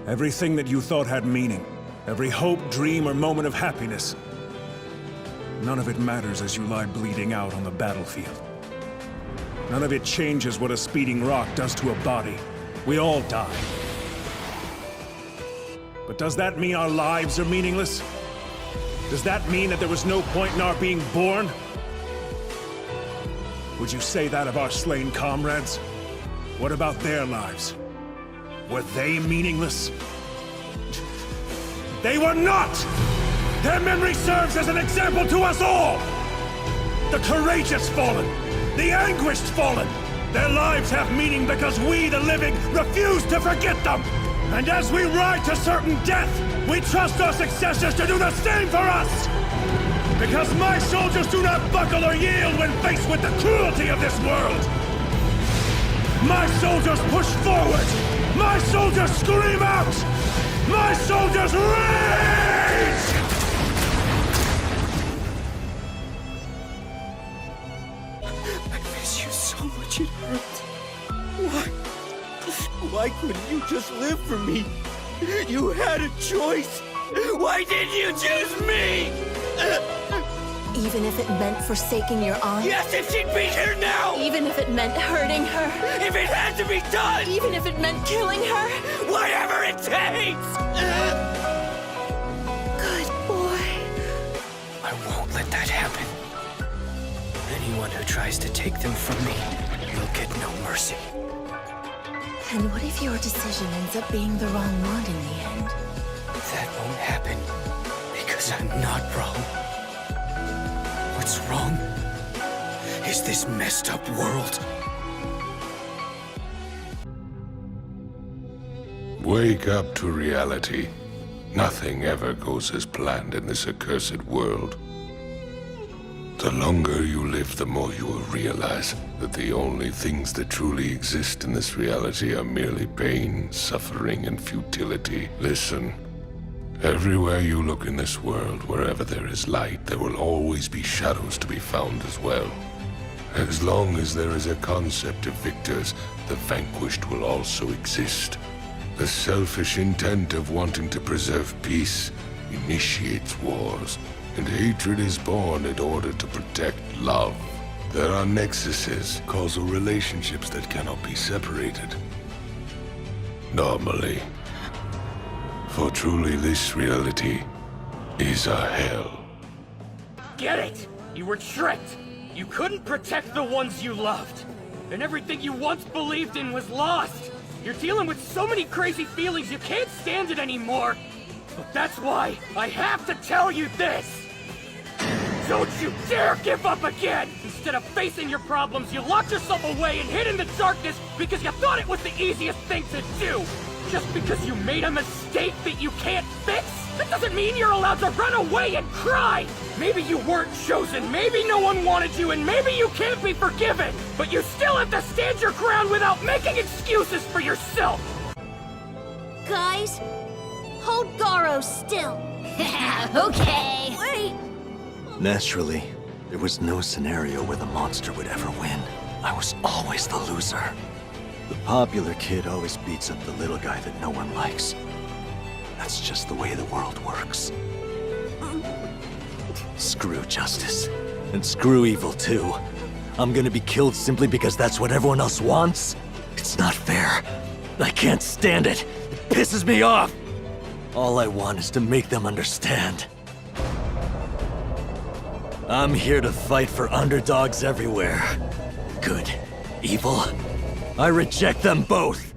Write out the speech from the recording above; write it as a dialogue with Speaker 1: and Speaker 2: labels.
Speaker 1: Everything that you thought had meaning, every hope, dream, or moment of happiness, none of it matters as you lie bleeding out on the battlefield. None of it changes what a speeding rock does to a body. We all die. But does that mean our lives are meaningless? Does that mean that there was no point in our being born? Would you say that of our slain comrades? What about their lives? Were they meaningless? They were not! Their memory serves as an example to us all! The courageous fallen, the anguished fallen, their lives have meaning because we, the living, refuse to forget them! And as we ride to certain death, we trust our successors to do the same for us! Because my soldiers do not buckle or yield when faced with the cruelty of this world! My soldiers push forward! My soldiers scream out! My soldiers rage!
Speaker 2: I miss you so much, it hurts. Why couldn't you just live for me? You had a choice! Why didn't you choose me?
Speaker 3: Even if it meant forsaking your aunt?
Speaker 2: Yes, if she'd be here now!
Speaker 3: Even if it meant hurting her?
Speaker 2: If it had to be done!
Speaker 3: Even if it meant killing her?
Speaker 2: Whatever it takes!
Speaker 3: Good boy.
Speaker 2: I won't let that happen. Anyone who tries to take them from me will get no mercy.
Speaker 3: And what if your decision ends up being the wrong one in the end?
Speaker 2: That won't happen, because I'm not wrong. What's wrong is this messed up world.
Speaker 4: Wake up to reality. Nothing ever goes as planned in this accursed world. The longer you live, the more you will realize that the only things that truly exist in this reality are merely pain, suffering, and futility. Listen. Everywhere you look in this world, wherever there is light, there will always be shadows to be found as well. As long as there is a concept of victors, the vanquished will also exist. The selfish intent of wanting to preserve peace initiates wars, and hatred is born in order to protect love. There are nexuses, causal relationships that cannot be separated. Normally. For truly this reality is a hell.
Speaker 5: Get it! You were tricked! You couldn't protect the ones you loved! And everything you once believed in was lost! You're dealing with so many crazy feelings you can't stand it anymore! But that's why I have to tell you this! Don't you dare give up again! Instead of facing your problems, you locked yourself away and hid in the darkness because you thought it was the easiest thing to do! Just because you made a mistake that you can't fix? That doesn't mean you're allowed to run away and cry! Maybe you weren't chosen, maybe no one wanted you, and maybe you can't be forgiven! But you still have to stand your ground without making excuses for yourself!
Speaker 6: Guys, hold Garo still. Okay. Wait.
Speaker 7: Naturally, there was no scenario where the monster would ever win. I was always the loser. The popular kid always beats up the little guy that no one likes. That's just the way the world works. Screw justice. And screw evil, too. I'm gonna be killed simply because that's what everyone else wants? It's not fair. I can't stand it. It pisses me off. All I want is to make them understand. I'm here to fight for underdogs everywhere. Good, evil. I reject them both!